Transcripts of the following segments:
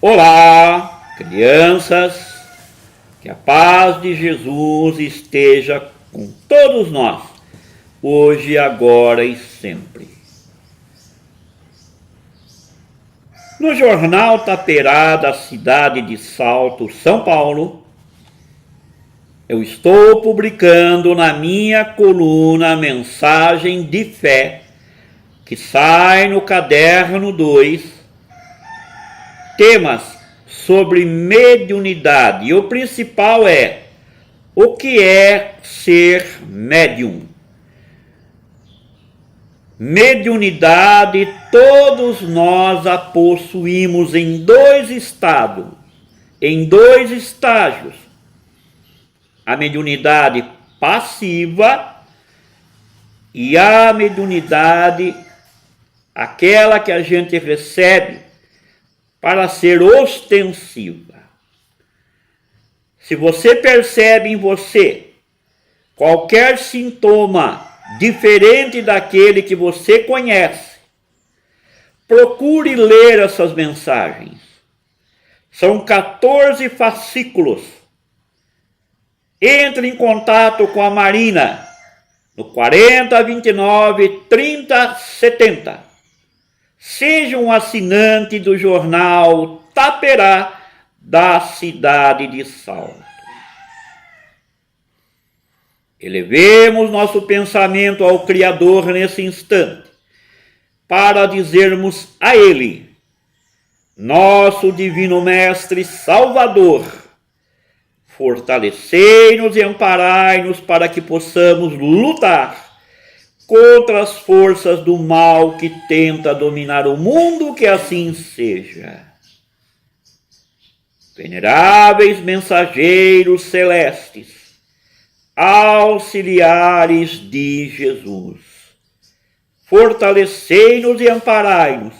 Olá, crianças, que a paz de Jesus esteja com todos nós, hoje, agora e sempre. No jornal Taperá da cidade de Salto, São Paulo, eu estou publicando na minha coluna Mensagem de Fé, que sai no caderno 2, temas sobre mediunidade, e o principal é: o que é ser médium? Mediunidade, todos nós a possuímos em dois estados, em dois estágios: a mediunidade passiva e a mediunidade, aquela que a gente recebe para ser ostensiva. Se você percebe em você qualquer sintoma diferente daquele que você conhece, procure ler essas mensagens. São 14 fascículos. Entre em contato com a Marina no 40 29 30 70. Seja um assinante do jornal Taperá da cidade de Salto. Elevemos nosso pensamento ao Criador nesse instante, para dizermos a Ele: nosso Divino Mestre Salvador, fortalecei-nos e amparai-nos para que possamos lutar contra as forças do mal que tenta dominar o mundo, que assim seja. Veneráveis mensageiros celestes, auxiliares de Jesus, fortalecei-nos e amparai-nos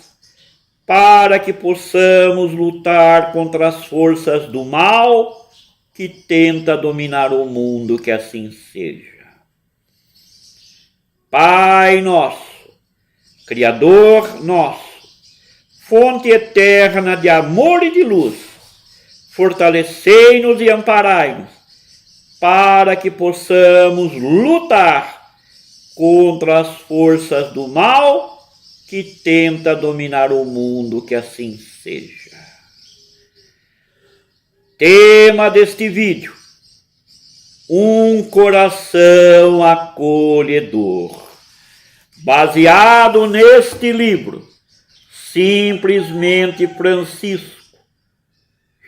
para que possamos lutar contra as forças do mal que tenta dominar o mundo, que assim seja. Pai nosso, Criador nosso, fonte eterna de amor e de luz, fortalecei-nos e amparai-nos para que possamos lutar contra as forças do mal que tenta dominar o mundo, que assim seja. Tema deste vídeo: um coração acolhedor. Baseado neste livro, Simplesmente Francisco,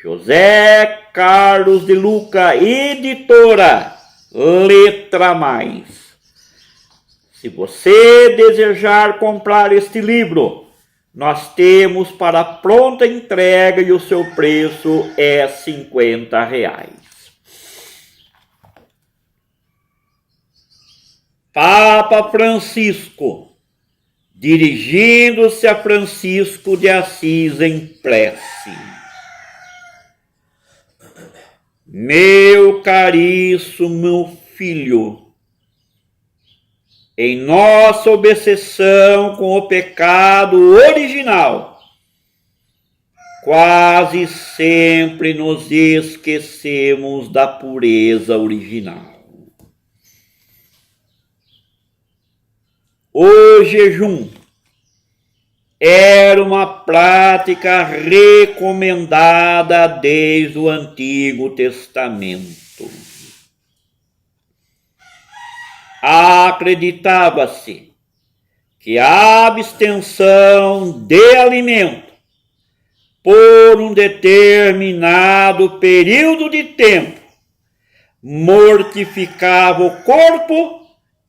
José Carlos de Luca, editora Letra Mais. Se você desejar comprar este livro, nós temos para pronta entrega e o seu preço é R$50. Papa Francisco, dirigindo-se a Francisco de Assis em prece: meu caríssimo filho, em nossa obsessão com o pecado original, quase sempre nos esquecemos da pureza original. O jejum era uma prática recomendada desde o Antigo Testamento. Acreditava-se que a abstenção de alimento por um determinado período de tempo mortificava o corpo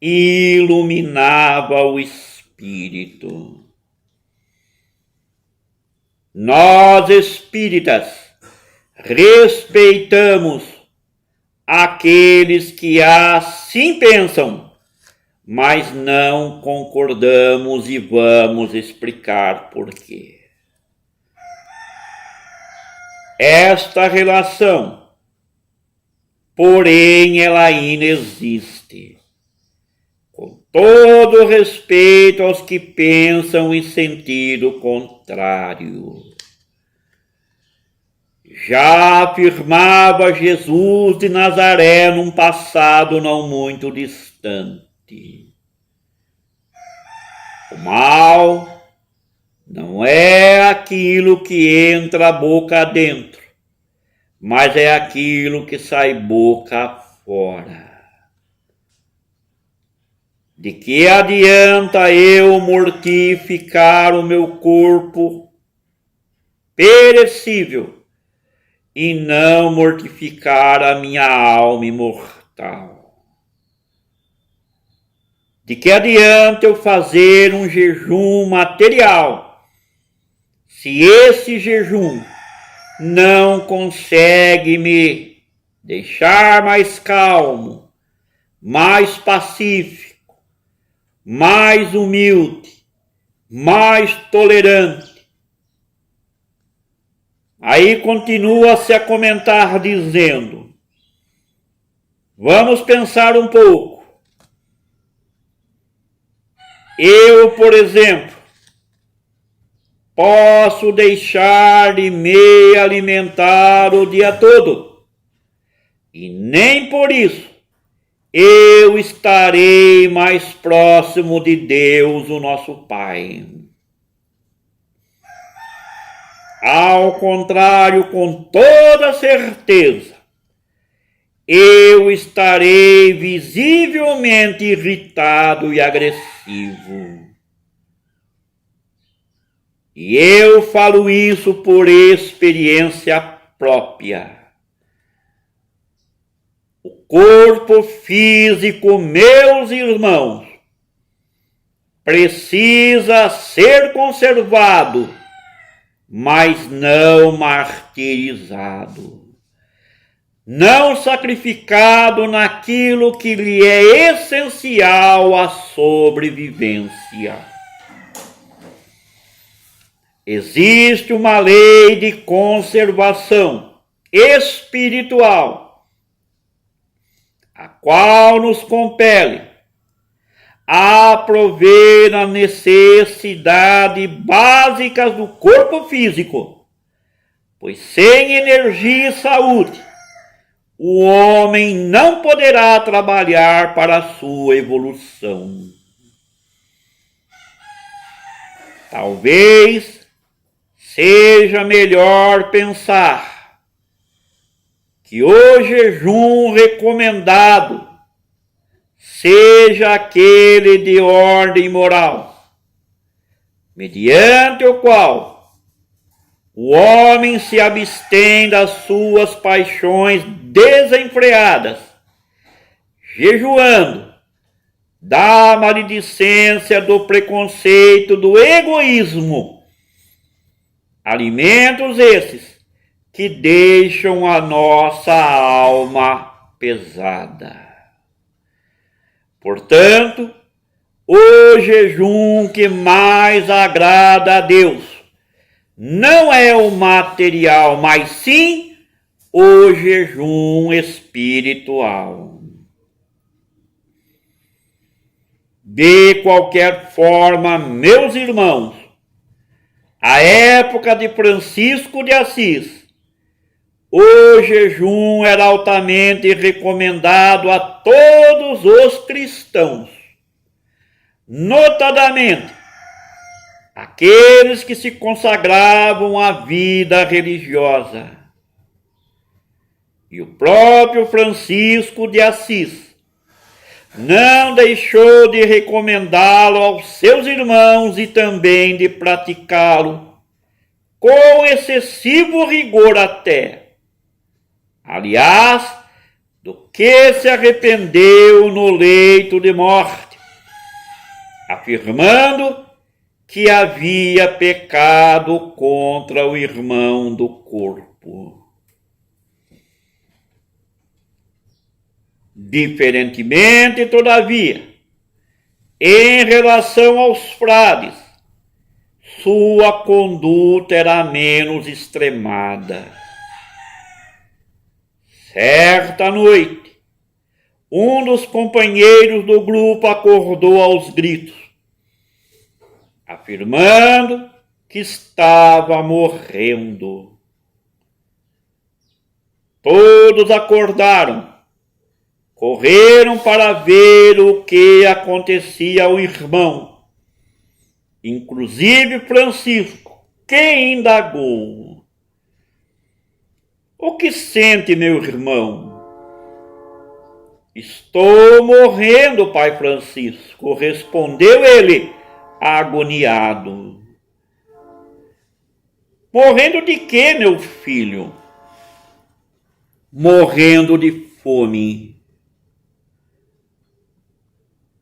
e iluminava o espírito. Nós, espíritas, respeitamos aqueles que assim pensam, mas não concordamos e vamos explicar por quê. Esta relação, porém, ela ainda existe. Com todo respeito aos que pensam em sentido contrário. já afirmava Jesus de Nazaré num passado não muito distante. O mal não é aquilo que entra boca adentro, mas é aquilo que sai boca fora. De que adianta eu mortificar o meu corpo perecível e não mortificar a minha alma imortal? De que adianta eu fazer um jejum material, se esse jejum não consegue me deixar mais calmo, mais pacífico, mais humilde, mais tolerante? Aí continua-se a comentar dizendo: vamos pensar um pouco. Eu, por exemplo, posso deixar de me alimentar o dia todo, e nem por isso eu estarei mais próximo de Deus, o nosso Pai. Ao contrário, com toda certeza, eu estarei visivelmente irritado e agressivo. E eu falo isso por experiência própria. O corpo físico, meus irmãos, precisa ser conservado, mas não martirizado. Não sacrificado naquilo que lhe é essencial à sobrevivência. Existe uma lei de conservação espiritual, a qual nos compele a prover as necessidades básicas do corpo físico, pois sem energia e saúde, o homem não poderá trabalhar para a sua evolução. Talvez seja melhor pensar que o jejum recomendado seja aquele de ordem moral, mediante o qual o homem se abstém das suas paixões desenfreadas, jejuando da maledicência do preconceito, do egoísmo, alimentos esses que deixam a nossa alma pesada. Portanto, o jejum que mais agrada a Deus não é o material, mas sim o jejum espiritual. De qualquer forma, meus irmãos, a época de Francisco de Assis, o jejum era altamente recomendado a todos os cristãos, notadamente aqueles que se consagravam à vida religiosa. E o próprio Francisco de Assis não deixou de recomendá-lo aos seus irmãos e também de praticá-lo com excessivo rigor até. Aliás, do que se arrependeu no leito de morte, afirmando que havia pecado contra o irmão do corpo. Diferentemente, todavia, em relação aos frades, sua conduta era menos extremada. Certa noite, um dos companheiros do grupo acordou aos gritos, afirmando que estava morrendo. Todos acordaram, correram para ver o que acontecia ao irmão, inclusive Francisco, que indagou: o que sente, meu irmão? Estou morrendo, pai Francisco, respondeu ele, agoniado. Morrendo de quê, meu filho? Morrendo de fome.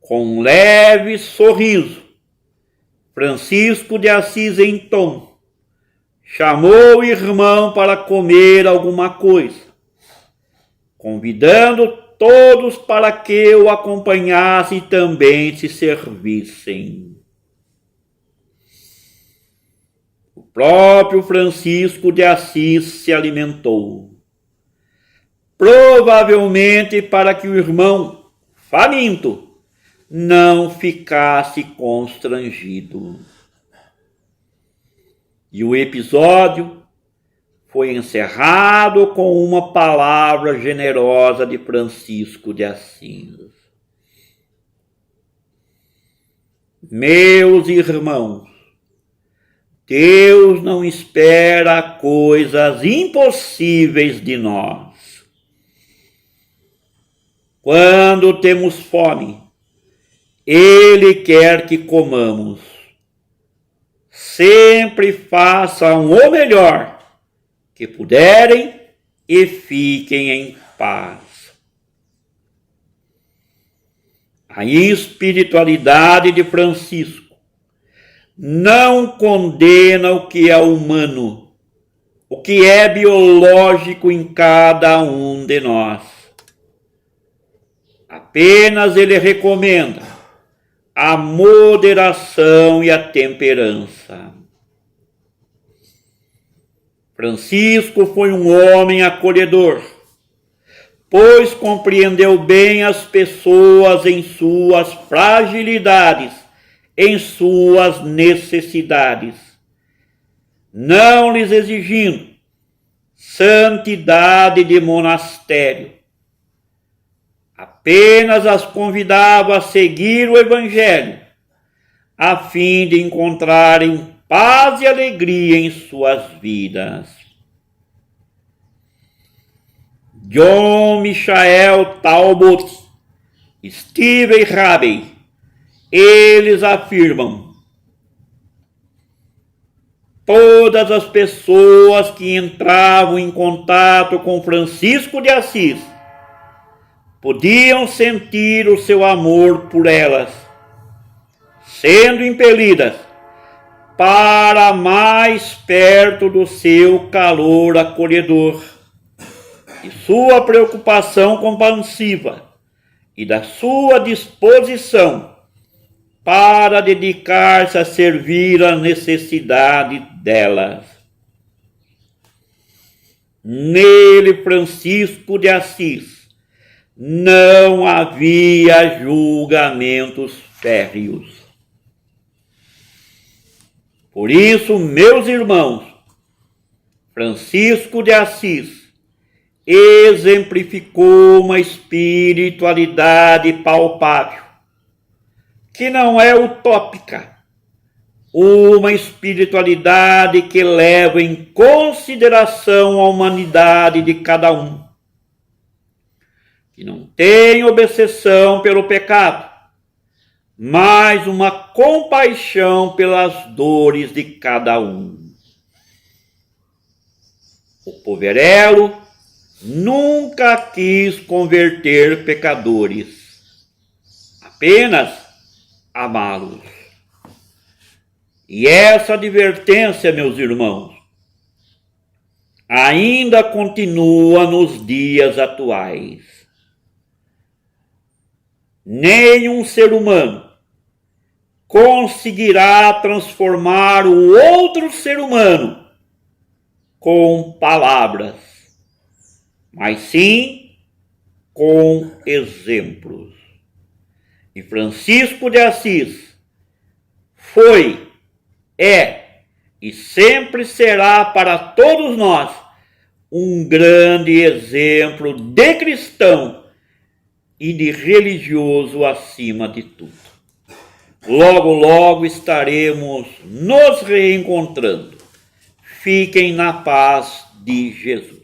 Com um leve sorriso, Francisco de Assis então chamou o irmão para comer alguma coisa, convidando todos para que o acompanhassem e também se servissem. O próprio Francisco de Assis se alimentou, provavelmente para que o irmão, faminto, não ficasse constrangido. E o episódio foi encerrado com uma palavra generosa de Francisco de Assis. Meus irmãos, Deus não espera coisas impossíveis de nós. Quando temos fome, Ele quer que comamos. Sempre façam o melhor que puderem e fiquem em paz. A espiritualidade de Francisco não condena o que é humano, o que é biológico em cada um de nós. Apenas ele recomenda a moderação e a temperança. Francisco foi um homem acolhedor, pois compreendeu bem as pessoas em suas fragilidades, em suas necessidades, não lhes exigindo santidade de monastério. Apenas as convidava a seguir o Evangelho, a fim de encontrarem paz e alegria em suas vidas. John Michael Talbot, Steve Harvey, eles afirmam: todas as pessoas que entravam em contato com Francisco de Assis podiam sentir o seu amor por elas, sendo impelidas para mais perto do seu calor acolhedor, de sua preocupação compassiva e da sua disposição para dedicar-se a servir a necessidade delas. Nele, Francisco de Assis, não havia julgamentos férreos. Por isso, meus irmãos, Francisco de Assis exemplificou uma espiritualidade palpável, que não é utópica, uma espiritualidade que leva em consideração a humanidade de cada um, que não tem obsessão pelo pecado, mas uma compaixão pelas dores de cada um. O poverelo nunca quis converter pecadores, apenas amá-los. E essa advertência, meus irmãos, ainda continua nos dias atuais. Nenhum ser humano conseguirá transformar o outro ser humano com palavras, mas sim com exemplos. E Francisco de Assis foi, é e sempre será para todos nós um grande exemplo de cristão e de religioso acima de tudo. Logo, logo estaremos nos reencontrando. Fiquem na paz de Jesus.